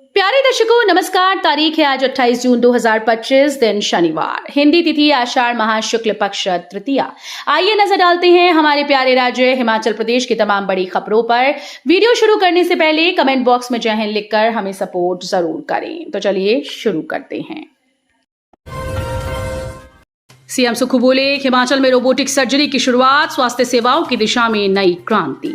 प्यारे दर्शकों नमस्कार। तारीख है आज 28 जून 2025, दिन शनिवार। हिंदी तिथि आषाढ़ माह शुक्ल पक्ष तृतीया। आइए नजर डालते हैं हमारे प्यारे राज्य हिमाचल प्रदेश की तमाम बड़ी खबरों पर। वीडियो शुरू करने से पहले कमेंट बॉक्स में जय हिंद लिखकर हमें सपोर्ट जरूर करें। तो चलिए शुरू करते हैं। सीएम सुक्खू बोले, हिमाचल में रोबोटिक सर्जरी की शुरुआत, स्वास्थ्य सेवाओं की दिशा में नई क्रांति।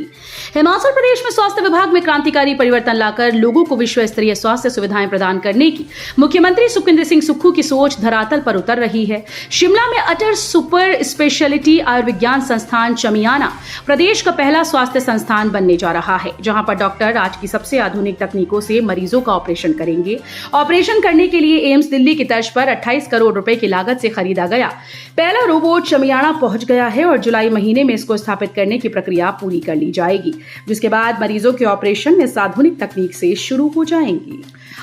हिमाचल प्रदेश में स्वास्थ्य विभाग में क्रांतिकारी परिवर्तन लाकर लोगों को विश्व स्तरीय स्वास्थ्य सुविधाएं प्रदान करने की मुख्यमंत्री सुखविंदर सिंह सुक्खू की सोच धरातल पर उतर रही है। शिमला में अटल सुपर स्पेशलिटी आयुर्विज्ञान संस्थान चमियाना प्रदेश का पहला स्वास्थ्य संस्थान बनने जा रहा है, जहां पर डॉक्टर आज की सबसे आधुनिक तकनीकों से मरीजों का ऑपरेशन करेंगे। ऑपरेशन करने के लिए एम्स दिल्ली की तर्ज पर 28 करोड़ रुपए की लागत से खरीदा गया पहला रोबोट चमियाना पहुंच गया है और जुलाई महीने में इसको स्थापित करने की प्रक्रिया पूरी कर ली जाएगी, जिसके बाद मरीजों के ऑपरेशन इस आधुनिक तकनीक से शुरू हो जाएंगी।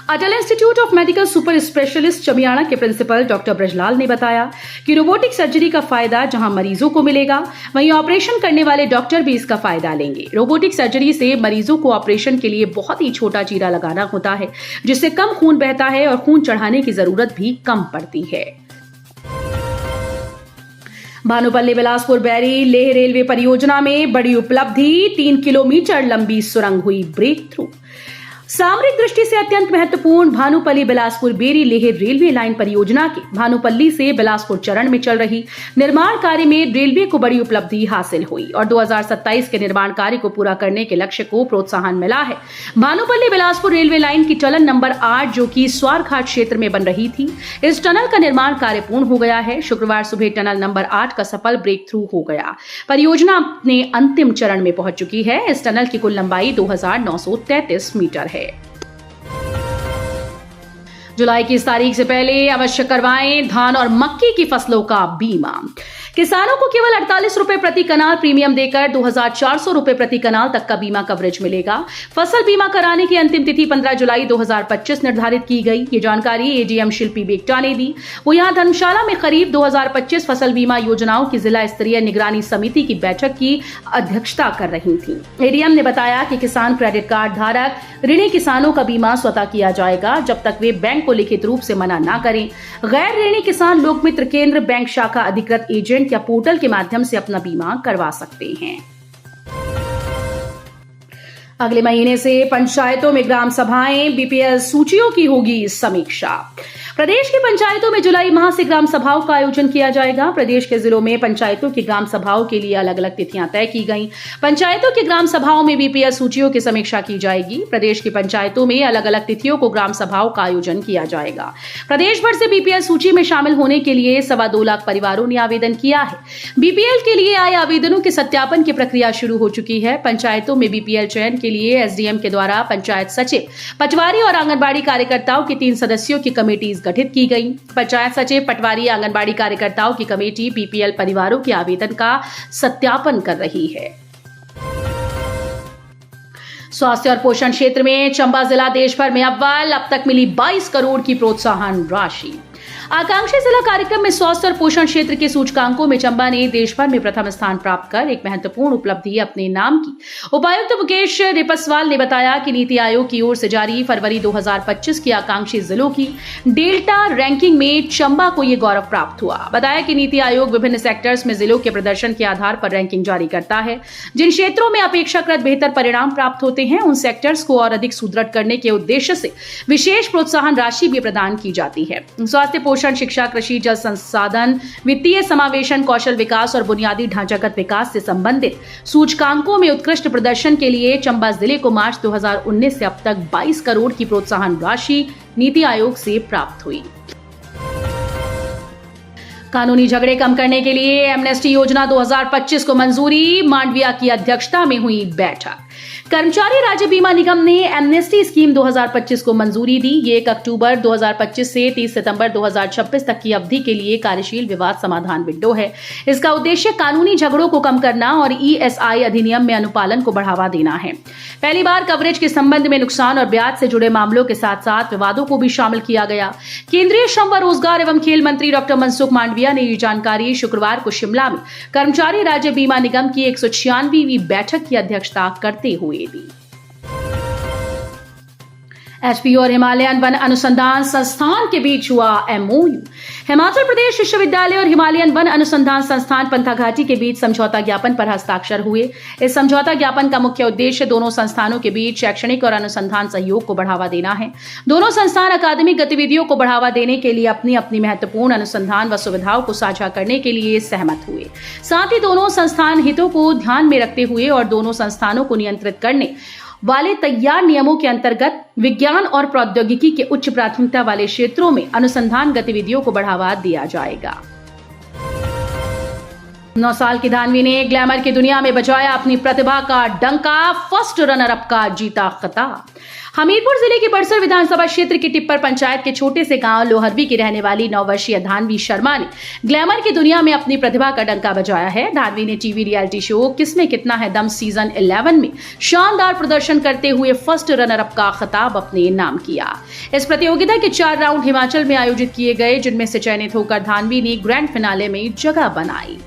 Atal Institute of Medical Super Specialist Chamiyana के प्रिंसिपल डॉक्टर ब्रजलाल ने बताया कि रोबोटिक सर्जरी का फायदा जहां मरीजों को मिलेगा, वहीं ऑपरेशन करने वाले डॉक्टर भी इसका फायदा लेंगे। रोबोटिक सर्जरी से मरीजों को ऑपरेशन के लिए बहुत ही छोटा चीरा लगाना होता है, जिससे कम खून बहता है और खून चढ़ाने की जरूरत भी कम पड़ती है। भानुपल्ली बिलासपुर बैरी लेह रेलवे परियोजना में बड़ी उपलब्धि, 3 किलोमीटर लंबी सुरंग हुई ब्रेक थ्रू। सामरिक दृष्टि से अत्यंत महत्वपूर्ण भानुपल्ली बिलासपुर बेरी लेह रेलवे लाइन परियोजना के भानुपल्ली से बिलासपुर चरण में चल रही निर्माण कार्य में रेलवे को बड़ी उपलब्धि हासिल हुई और 2027 के निर्माण कार्य को पूरा करने के लक्ष्य को प्रोत्साहन मिला है। भानुपल्ली बिलासपुर रेलवे लाइन की टनल नंबर 8, जो कि स्वारघाट क्षेत्र में बन रही थी, इस टनल का निर्माण कार्य पूर्ण हो गया है। शुक्रवार सुबह टनल नंबर 8 का सफल ब्रेक थ्रू हो गया। परियोजना अपने अंतिम चरण में पहुंच चुकी है। इस टनल की कुल लंबाई 2933 मीटर है। जुलाई की इस तारीख से पहले अवश्य करवाएं धान और मक्की की फसलों का बीमा। किसानों को केवल 48 रुपए प्रति कनाल प्रीमियम देकर 2400 रुपए प्रति कनाल तक का बीमा कवरेज मिलेगा। फसल बीमा कराने की अंतिम तिथि 15 जुलाई 2025 निर्धारित की गई। ये जानकारी एडीएम शिल्पी बेगटा ने दी। वो यहां धर्मशाला में खरीफ 2025 फसल बीमा योजनाओं की जिला स्तरीय निगरानी समिति की बैठक की अध्यक्षता कर रही थी। एडीएम ने बताया कि किसान क्रेडिट कार्ड धारक ऋणी किसानों का बीमा स्वतः किया जाएगा, जब तक वे बैंक को लिखित रूप से मना न करें। गैर ऋणी किसान लोकमित्र केंद्र, बैंक शाखा अधिकृत एजेंट या पोर्टल के माध्यम से अपना बीमा करवा सकते हैं। अगले महीने से पंचायतों में ग्राम सभाएं, बीपीएल सूचियों की होगी समीक्षा। प्रदेश की पंचायतों में जुलाई माह से ग्राम सभाओं का आयोजन किया जाएगा। प्रदेश के जिलों में पंचायतों की ग्राम सभाओं के लिए अलग अलग तिथियां तय की गई। पंचायतों की ग्राम सभाओं में बीपीएल सूचियों की समीक्षा की जाएगी। प्रदेश की पंचायतों में अलग अलग तिथियों को ग्राम सभाओं का आयोजन किया जाएगा। प्रदेश भर से बीपीएल सूची में शामिल होने के लिए 2.25 लाख परिवारों ने आवेदन किया है। बीपीएल के लिए आए आवेदनों के सत्यापन की प्रक्रिया शुरू हो चुकी है। पंचायतों में बीपीएल चयन के लिए एसडीएम के द्वारा पंचायत सचिव, पटवारी और आंगनबाड़ी कार्यकर्ताओं की 3 सदस्यों की कमेटी गठित की गई। पंचायत सचिव, पटवारी, आंगनबाड़ी कार्यकर्ताओं की कमेटी बीपीएल परिवारों के आवेदन का सत्यापन कर रही है। स्वास्थ्य और पोषण क्षेत्र में चंबा जिला देश भर में अव्वल, अब तक मिली 22 करोड़ की प्रोत्साहन राशि। आकांक्षी जिला कार्यक्रम में स्वास्थ्य और पोषण क्षेत्र के सूचकांकों में चंबा ने देश भर में प्रथम स्थान प्राप्त कर एक महत्वपूर्ण उपलब्धि अपने नाम की। उपायुक्त मुकेश रिपसवाल ने बताया कि नीति आयोग की ओर से जारी फरवरी 2025 की आकांक्षी जिलों की डेल्टा रैंकिंग में चंबा को यह गौरव प्राप्त हुआ। बताया कि नीति आयोग विभिन्न सेक्टर्स में जिलों के प्रदर्शन के आधार पर रैंकिंग जारी करता है। जिन क्षेत्रों में अपेक्षाकृत बेहतर परिणाम प्राप्त होते हैं, उन सेक्टर्स को और अधिक सुदृढ़ करने के उद्देश्य से विशेष प्रोत्साहन राशि भी प्रदान की जाती है। स्वास्थ्य, पोषण, शिक्षा, कृषि, जल संसाधन, वित्तीय समावेशन, कौशल विकास और बुनियादी ढांचागत विकास से संबंधित सूचकांकों में उत्कृष्ट प्रदर्शन के लिए चंबा जिले को मार्च 2019 से अब तक 22 करोड़ की प्रोत्साहन राशि नीति आयोग से प्राप्त हुई। कानूनी झगड़े कम करने के लिए एमनेस्टी योजना 2025 को मंजूरी, मांडविया की अध्यक्षता में हुई बैठक। कर्मचारी राज्य बीमा निगम ने एमनेस्टी स्कीम 2025 को मंजूरी दी। ये 1 अक्टूबर 2025 से 30 सितंबर 2026 तक की अवधि के लिए कार्यशील विवाद समाधान विंडो है। इसका उद्देश्य कानूनी झगड़ों को कम करना और ईएसआई अधिनियम में अनुपालन को बढ़ावा देना है। पहली बार कवरेज के संबंध में नुकसान और ब्याज से जुड़े मामलों के साथ साथ विवादों को भी शामिल किया गया। केंद्रीय श्रम व रोजगार एवं खेल मंत्री डॉक्टर मनसुख मांडविया ने ये जानकारी शुक्रवार को शिमला में कर्मचारी राज्य बीमा निगम की 196वीं बैठक की अध्यक्षता करते हुए दी। एचपी और हिमालयन वन अनुसंधान संस्थान के बीच हुआ एमओयू। हिमाचल प्रदेश विश्वविद्यालय और हिमालयन वन अनुसंधान संस्थान पंथाघाटी के बीच समझौता ज्ञापन पर हस्ताक्षर हुए। इस समझौता ज्ञापन का मुख्य उद्देश्य दोनों संस्थानों के बीच शैक्षणिक और अनुसंधान सहयोग को बढ़ावा देना है। दोनों संस्थान अकादमिक गतिविधियों को बढ़ावा देने के लिए अपनी अपनी महत्वपूर्ण अनुसंधान व सुविधाओं को साझा करने के लिए सहमत हुए। साथ ही दोनों संस्थान हितों को ध्यान में रखते हुए और दोनों संस्थानों को नियंत्रित करने वाले तैयार नियमों के अंतर्गत विज्ञान और प्रौद्योगिकी के उच्च प्राथमिकता वाले क्षेत्रों में अनुसंधान गतिविधियों को बढ़ावा दिया जाएगा। 9 साल की धान्वी ने ग्लैमर की दुनिया में बजाया अपनी प्रतिभा का डंका, फर्स्ट रनर अप का जीता खिताब। हमीरपुर जिले की बड़सर विधानसभा क्षेत्र की टिप्पर पंचायत के छोटे से गांव लोहरवी की रहने वाली 9 वर्षीय धान्वी शर्मा ने ग्लैमर की दुनिया में अपनी प्रतिभा का डंका बजाया है। धान्वी ने टीवी रियलिटी शो किसमें कितना है दम सीजन 11 में शानदार प्रदर्शन करते हुए फर्स्ट रनर अप का खिताब अपने नाम किया। इस प्रतियोगिता के 4 राउंड हिमाचल में आयोजित किए गए, जिनमें से चयनित होकर धान्वी ने ग्रैंड फिनाले में जगह बनाई।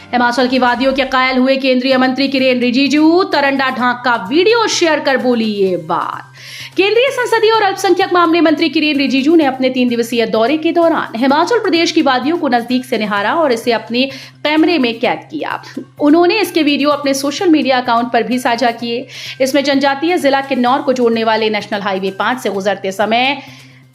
हिमाचल की वादियों के कायल हुए केंद्रीय मंत्री किरेन रिजिजू तरंडा ढांक का वीडियो शेयर कर बोली ये बात। केंद्रीय संसदीय और अल्पसंख्यक मामले मंत्री किरेन रिजिजू ने अपने 3 दिवसीय दौरे के दौरान हिमाचल प्रदेश की वादियों को नजदीक से निहारा और इसे अपने कैमरे में कैद किया। उन्होंने इसके वीडियो अपने सोशल मीडिया अकाउंट पर भी साझा किए। इसमें जनजातीय जिला किन्नौर को जोड़ने वाले नेशनल हाईवे 5 से गुजरते समय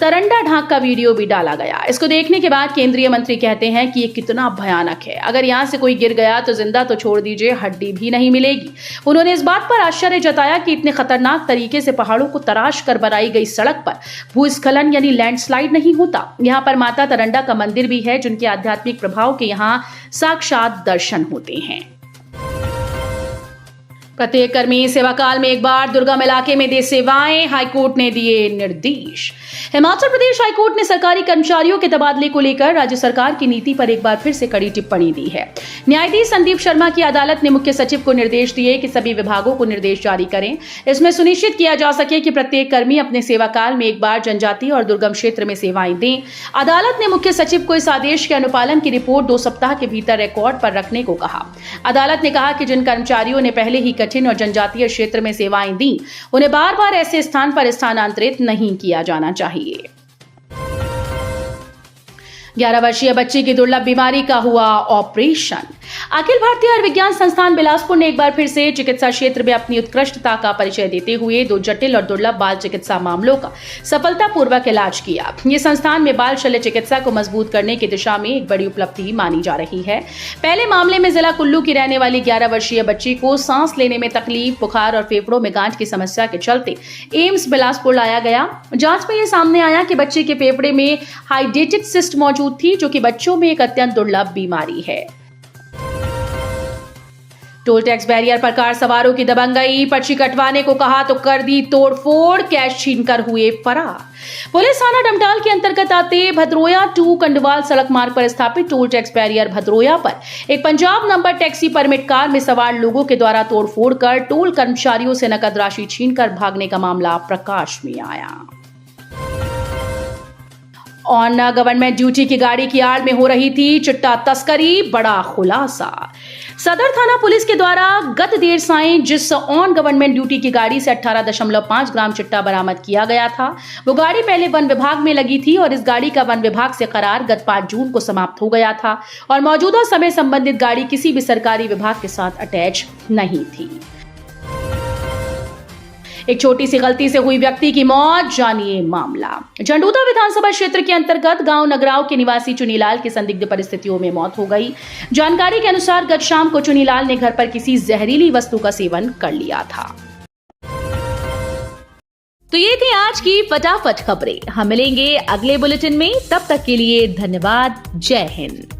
तरंडा ढांक का वीडियो भी डाला गया। इसको देखने के बाद केंद्रीय मंत्री कहते हैं कि ये कितना भयानक है। अगर यहाँ से कोई गिर गया तो जिंदा तो छोड़ दीजिए, हड्डी भी नहीं मिलेगी। उन्होंने इस बात पर आश्चर्य जताया कि इतने खतरनाक तरीके से पहाड़ों को तराश कर बनाई गई सड़क पर भूस्खलन यानी लैंडस्लाइड नहीं होता। यहाँ पर माता तरंडा का मंदिर भी है, जिनके आध्यात्मिक प्रभाव के यहाँ साक्षात दर्शन होते हैं। प्रत्येक कर्मी सेवा काल में एक बार दुर्गम इलाके में दे सेवाएं, हाईकोर्ट ने दिए निर्देश। हिमाचल प्रदेश हाईकोर्ट ने सरकारी कर्मचारियों के तबादले को लेकर राज्य सरकार की नीति पर एक बार फिर से कड़ी टिप्पणी दी है। न्यायाधीश संदीप शर्मा की अदालत ने मुख्य सचिव को निर्देश दिए कि सभी विभागों को निर्देश जारी करें। इसमें सुनिश्चित किया जा सके कि प्रत्येक कर्मी अपने सेवा काल में एक बार जनजातीय और दुर्गम क्षेत्र में सेवाएं दें। अदालत ने मुख्य सचिव को इस आदेश के अनुपालन की रिपोर्ट 2 सप्ताह के भीतर रिकॉर्ड पर रखने को कहा। अदालत ने कहा कि जिन कर्मचारियों ने पहले ही कठिन और जनजातीय क्षेत्र में सेवाएं दी, उन्हें बार बार ऐसे स्थान पर स्थानांतरित नहीं किया जाना चाहिए। 11 वर्षीय बच्ची की दुर्लभ बीमारी का हुआ ऑपरेशन। अखिल भारतीय आयुर्विज्ञान संस्थान बिलासपुर ने एक बार फिर से चिकित्सा क्षेत्र में अपनी उत्कृष्टता का परिचय देते हुए 2 जटिल और दुर्लभ बाल चिकित्सा मामलों का सफलतापूर्वक इलाज किया। ये संस्थान में बाल शल्य चिकित्सा को मजबूत करने की दिशा में एक बड़ी उपलब्धि मानी जा रही है। पहले मामले में जिला कुल्लू की रहने वाली 11 वर्षीय बच्ची को सांस लेने में तकलीफ, बुखार और फेफड़ों में गांठ की समस्या के चलते एम्स बिलासपुर लाया गया। जांच में यह सामने आया कि बच्चे के फेफड़े में हाइडेटेड सिस्ट मौजूद थी, जो कि बच्चों में एक अत्यंत दुर्लभ बीमारी है। टोल टैक्स बैरियर पर कार सवारों की दबंगई, पर्ची कटवाने को कहा तो कर दी तोड़फोड़, कैश छीनकर हुए फरार। पुलिस थाना डमटाल के अंतर्गत आते भद्रोया टू कंडवाल सड़क मार्ग पर स्थापित टोल टैक्स बैरियर भद्रोया पर एक Punjab number taxi permit car में सवार लोगों के द्वारा तोड़फोड़ कर टोल कर्मचारियों से नकद राशि छीनकर भागने का मामला प्रकाश में आया। ऑन गवर्नमेंट ड्यूटी की गाड़ी की आड़ में हो रही थी चिट्टा तस्करी, बड़ा खुलासा। सदर थाना पुलिस के द्वारा गत देर सायं जिस ऑन गवर्नमेंट ड्यूटी की गाड़ी से 18.5 ग्राम चिट्टा बरामद किया गया था, वो गाड़ी पहले वन विभाग में लगी थी और इस गाड़ी का वन विभाग से करार गत 5 जून को समाप्त हो गया था और मौजूदा समय संबंधित गाड़ी किसी भी सरकारी विभाग के साथ अटैच नहीं थी। एक छोटी सी गलती से हुई व्यक्ति की मौत, जानिए मामला। झंडूता विधानसभा क्षेत्र के अंतर्गत गांव नगराव के निवासी चुनीलाल की संदिग्ध परिस्थितियों में मौत हो गई। जानकारी के अनुसार गत शाम को चुनीलाल ने घर पर किसी जहरीली वस्तु का सेवन कर लिया था। तो ये थी आज की फटाफट खबरें। हम मिलेंगे अगले बुलेटिन में, तब तक के लिए धन्यवाद। जय हिंद।